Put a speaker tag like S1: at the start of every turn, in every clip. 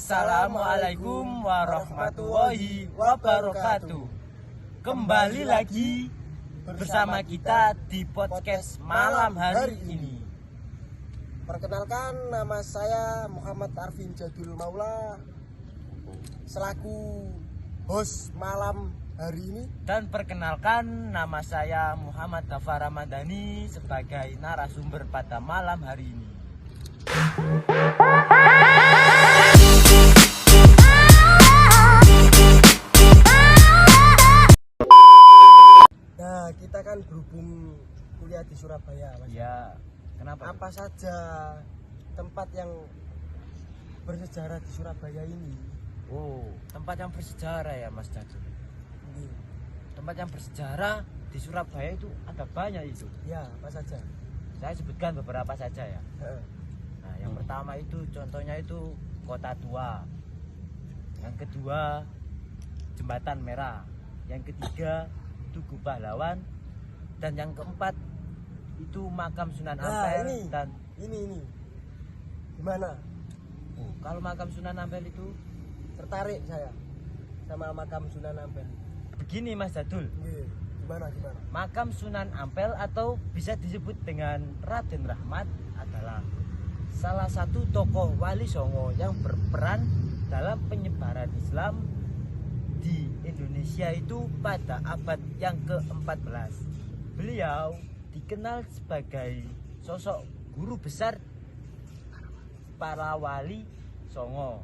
S1: Assalamualaikum warahmatullahi wabarakatuh. Kembali lagi bersama kita di podcast malam hari ini.
S2: Perkenalkan, nama saya Muhammad Arvin Jadul Maula selaku host malam hari ini.
S1: Dan perkenalkan, nama saya Muhammad Dafar Ramadhani sebagai narasumber pada malam hari ini.
S2: Nah, kita kan berhubung kuliah di Surabaya, Mas.
S1: Ya, kenapa?
S2: Apa saja tempat yang bersejarah di Surabaya ini?
S1: Oh, tempat yang bersejarah ya, Mas Jadul.
S2: Ini.
S1: Tempat yang bersejarah di Surabaya itu ada banyak itu.
S2: Ya, apa saja?
S1: Saya sebutkan beberapa saja ya.
S2: Heeh.
S1: Nah, yang pertama itu contohnya itu Kota Tua. Yang kedua Jembatan Merah. Yang ketiga Tugu Pahlawan. Dan yang keempat itu Makam Sunan Ampel.
S2: ini.
S1: Dan
S2: Ini. Gimana?
S1: oh, kalau Makam Sunan Ampel itu
S2: Tertarik saya sama makam Sunan Ampel.
S1: begini Mas Jadul.
S2: Gimana?
S1: Makam Sunan Ampel atau bisa disebut dengan Raden Rahmat adalah salah satu tokoh Wali Songo yang berperan dalam penyebaran Islam di Indonesia itu pada abad yang ke-14. Beliau dikenal sebagai sosok guru besar para wali Songo.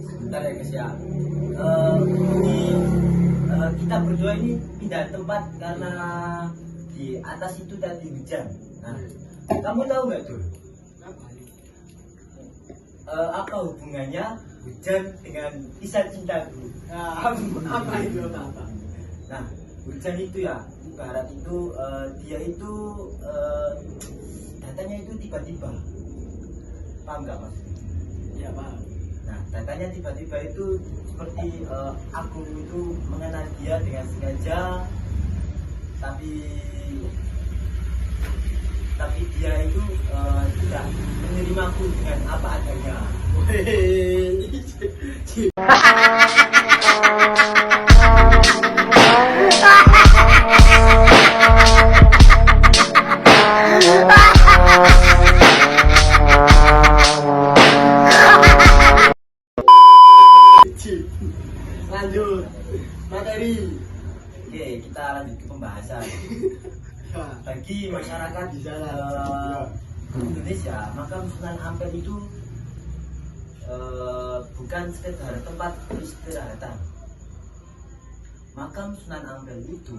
S1: Sebentar ya guys ya. Kita berdua ini pindah tempat karena di atas itu tadi hujan. Nah, kamu tahu nggak tuh? Apa hubungannya hujan dengan kisah cintaku?
S2: Apa itu?
S1: Nah, hujan itu ya, ibarat itu dia itu datanya itu tiba-tiba. Paham nggak Mas?
S2: Ya, paham.
S1: Nah, datanya tiba-tiba itu seperti aku itu mengenal dia dengan sengaja, tapi dia itu tidak menerimaku dengan apa adanya.
S2: Lanjut materi.
S1: Oke, kita lanjut ke pembahasan. Bagi masyarakat Indonesia, Makam Sunan Ampel itu bukan sekedar tempat peristirahatan. Makam Sunan Ampel itu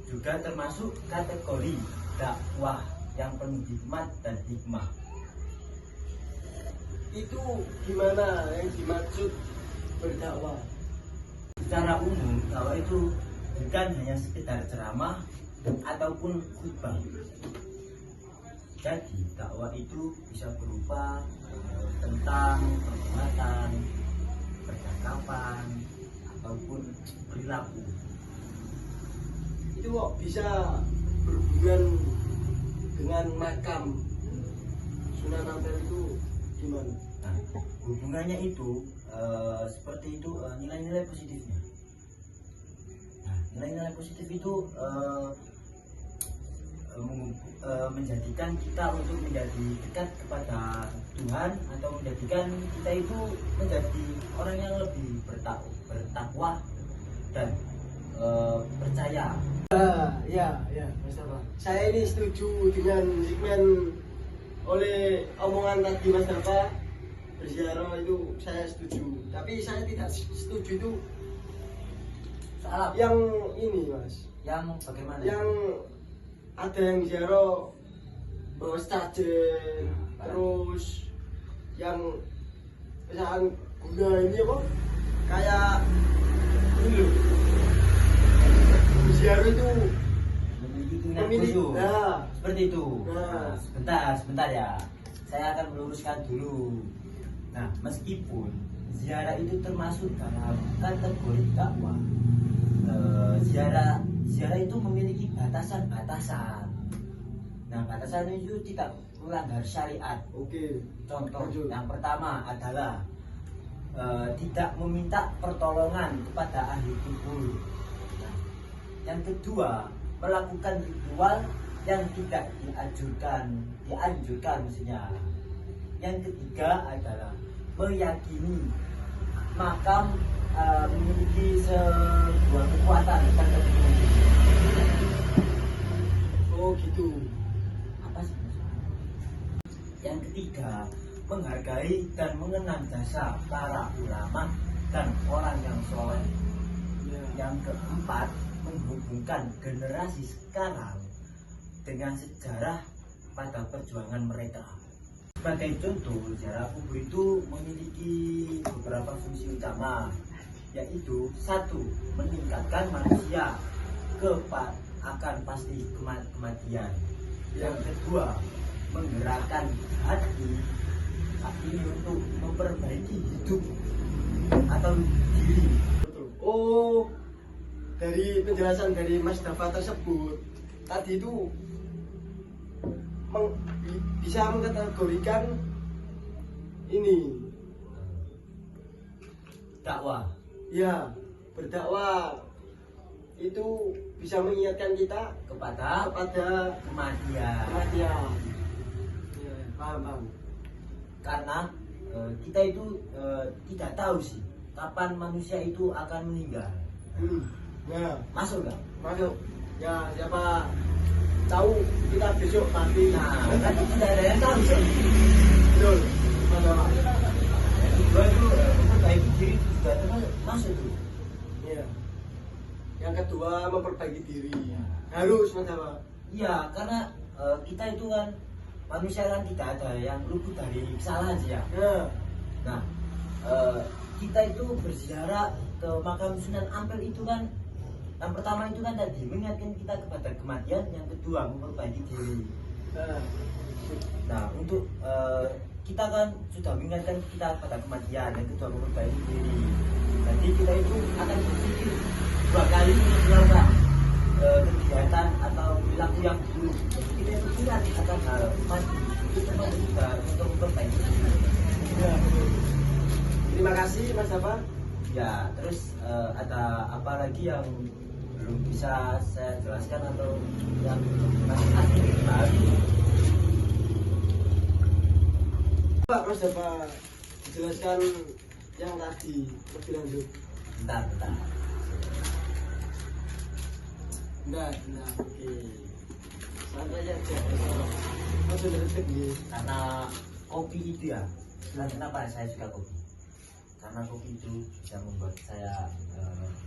S1: juga termasuk kategori dakwah yang penuh hikmat dan hikmah.
S2: Itu gimana yang dimaksud berdakwah?
S1: Secara umum, dakwah itu bukan hanya sekedar ceramah ataupun khutbah. Jadi dakwah itu bisa berupa tentang perbuatan, percakapan, ataupun perilaku.
S2: Itu kok bisa berhubungan dengan makam Sunan Ampel itu gimana?
S1: Nah, hubungannya itu seperti itu nilai-nilai positifnya. Nah, nilai-nilai positif itu menjadikan kita untuk menjadi dekat kepada Tuhan atau menjadikan kita itu menjadi orang yang lebih bertakwa dan percaya.
S2: Ya, Mas Dafa. Saya ini setuju dengan segmen oleh omongan tadi Mas Dafa. Berziarah itu saya setuju, tapi saya tidak setuju itu
S1: Salah.
S2: yang ini Mas.
S1: Yang bagaimana?
S2: Yang ada yang ziarah bawa sajen, terus yang misalkan guna ini apa? Kayak ini loh. Ziarah itu
S1: memiliki
S2: nah,
S1: seperti itu.
S2: Nah.
S1: Sebentar ya. Saya akan meluruskan dulu. Nah, meskipun ziarah itu termasuk dalam kategori dakwah, ziarah itu memiliki batasan-batasan. Nah, batasan itu tidak melanggar syariat.
S2: Oke.
S1: Contoh
S2: Lanjut.
S1: yang pertama adalah tidak meminta pertolongan kepada ahli kubur. Nah, yang kedua, melakukan ritual yang tidak dianjurkan maksudnya. Yang ketiga adalah meyakini makam memiliki sebuah kekuatan dan kebenaran.
S2: Oh gitu.
S1: Apa sih? Yang ketiga, menghargai dan mengenang jasa para ulama dan orang yang soleh.
S2: Ya.
S1: Yang keempat, menghubungkan generasi sekarang dengan sejarah pada perjuangan mereka. Sebagai contoh, ziarah kubur itu memiliki beberapa fungsi utama, yaitu satu, meningkatkan manusia akan pasti kematian. Yang kedua, menggerakkan hati ini untuk memperbaiki hidup atau diri.
S2: Oh, dari penjelasan dari Mas Dafa tersebut tadi itu bisa mengkategorikan ini
S1: Dakwah.
S2: ya, berdakwah itu bisa mengingatkan kita
S1: kepada kematian.
S2: kematian. Ya, paham.
S1: Karena kita itu tidak tahu sih kapan manusia itu akan meninggal.
S2: Ya,
S1: Masuk nggak?
S2: masuk. Ya, siapa tahu kita besok mati.
S1: Nah, tapi tidak ada yang tahu sih.
S2: Betul. Mas.
S1: Yang kedua itu memperbaiki diri itu juga masuk tuh.
S2: Iya. Yang kedua memperbaiki diri. Harus Mas.
S1: Iya, karena kita itu kan manusia kan tidak ada yang luput dari kesalahan sih ya.
S2: Ya.
S1: Nah, kita itu berziarah ke makam Sunan Ampel itu kan, yang pertama itu kan tadi mengingatkan kita kepada kematian, yang kedua memperbaiki diri. Nah, untuk kita kan sudah mengingatkan kita pada kematian, yang kedua memperbaiki diri. Jadi kita itu akan berpikir dua kali melakukan kegiatan atau perilaku yang buruk. Jadi kita itu ingat akan hal mati itu termasuk juga untuk memperbaiki diri.
S2: Ya. Terima kasih Mas Dafa.
S1: Ya, terus ada apa lagi yang belum bisa saya jelaskan atau yang masih asli dibahas?
S2: Pak Mas Dafa dijelaskan yang tadi lebih lanjut.
S1: Bentar.
S2: Nah, oke. Santai aja. Mas sudah detik nih.
S1: Karena kopi itu ya. Kenapa saya suka kopi? Karena kopi itu bisa membuat saya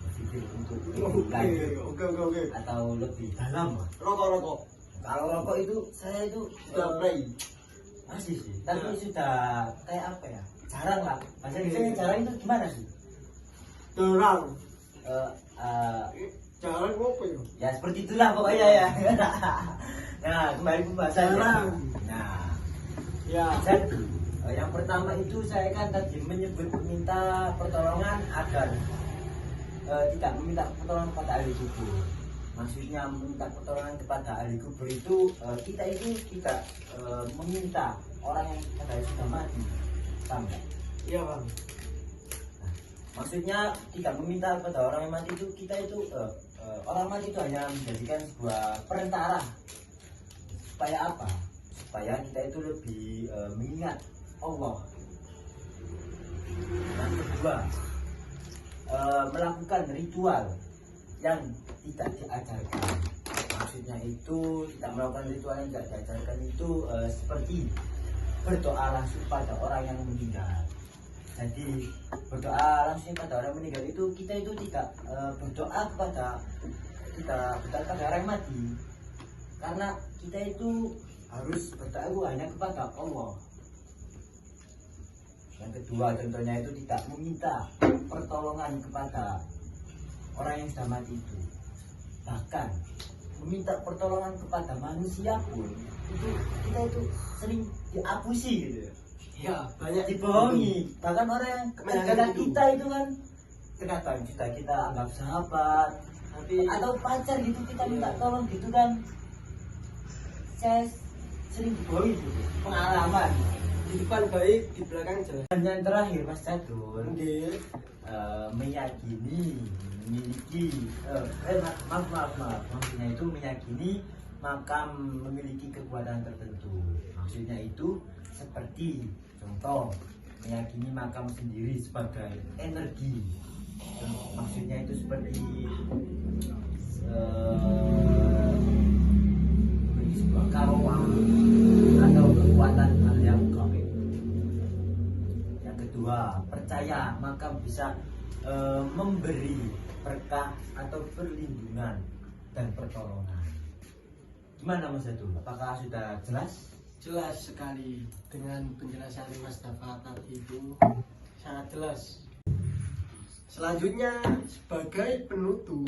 S1: berpikir untuk lebih lanjut
S2: Oke.
S1: atau lebih dalam.
S2: Rokok.
S1: Kalau rokok itu saya itu
S2: Sudah play.
S1: masih sih, tapi sudah kayak apa ya? Jarang lah. Bahasa Indonesia jarang itu gimana sih?
S2: Terang. Jarang apa ya?
S1: Ya seperti itulah pokoknya ya. Nah, kembali pembahasan.
S2: Jarang.
S1: Nah,
S2: Ya.
S1: jadi yang pertama itu saya kan tadi meminta pertolongan agar tidak meminta pertolongan kepada ahli kubur. Maksudnya meminta pertolongan kepada ahli kubur itu kita itu tidak meminta orang yang katanya sudah mati, sampai.
S2: Iya Bang.
S1: Maksudnya tidak meminta kepada orang yang mati itu kita itu orang mati itu hanya menjadikan sebuah perantara. Supaya apa? Supaya kita itu lebih mengingat Allah. Yang kedua, melakukan ritual yang tidak diajarkan. Maksudnya itu tidak melakukan ritual yang tidak diajarkan itu seperti berdoa langsung pada orang yang meninggal. Jadi berdoa langsung pada orang meninggal itu kita itu tidak berdoa kepada orang yang mati, karena kita itu harus berdoa hanya kepada Allah. Yang kedua contohnya itu tidak meminta pertolongan kepada orang yang sudah mati itu, bahkan meminta pertolongan kepada manusia pun itu kita itu sering diapusi gitu.
S2: Ya, banyak
S1: Dibohongi, bahkan orang yang menjaga
S2: itu.
S1: kita itu kan terkadang sudah kita anggap sahabat
S2: Tapi
S1: atau pacar gitu, kita minta tolong gitu kan saya sering dibawi pengalaman.
S2: Di depan baik, di belakang jelek.
S1: Dan yang terakhir Mas Catur,
S2: Nggih.
S1: meyakini memiliki maaf maksudnya itu meyakini makam memiliki kekuatan tertentu. Maksudnya itu seperti contoh meyakini makam sendiri sebagai energi. Maksudnya itu seperti sebagai sebuah karwah atau kekuatan hal yang gaib. Yang kedua, percaya makam bisa memberi berkah atau perlindungan dan pertolongan. Gimana Mas Jatuh? Apakah sudah jelas?
S2: Jelas sekali dengan penjelasan Mas Dafa tadi itu sangat jelas. Selanjutnya sebagai penutup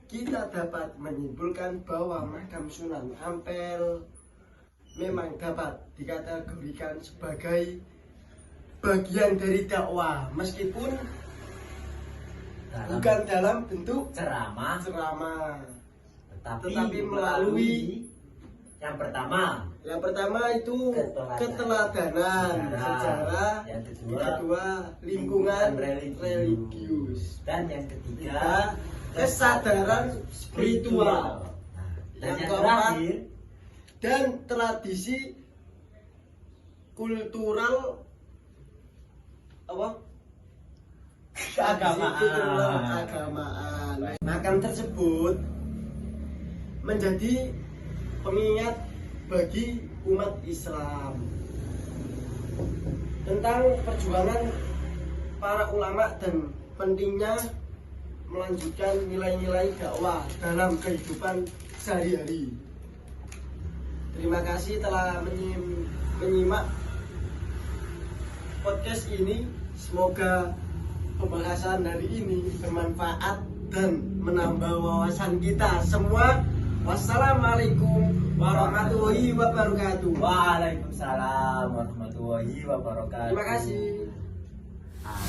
S2: kita dapat menyimpulkan bahwa makam Sunan Ampel memang dapat dikategorikan sebagai bagian dari dakwah meskipun bukan dalam bentuk
S1: ceramah, tetapi melalui yang pertama
S2: itu keteladanan sejarah,
S1: yang
S2: kedua lingkungan religius,
S1: dan yang ketiga
S2: kesadaran spiritual,
S1: dan
S2: yang
S1: yang
S2: keempat
S1: terakhir
S2: dan tradisi kultural apa? Keagamaan. Makam tersebut menjadi pengingat bagi umat Islam tentang perjuangan para ulama dan pentingnya melanjutkan nilai-nilai dakwah dalam kehidupan sehari-hari. Terima kasih telah menyimak podcast ini. Semoga pembahasan hari ini bermanfaat dan menambah wawasan kita semua. Wassalamualaikum warahmatullahi wabarakatuh.
S1: Waalaikumsalam warahmatullahi wabarakatuh.
S2: Terima kasih.
S1: Ah.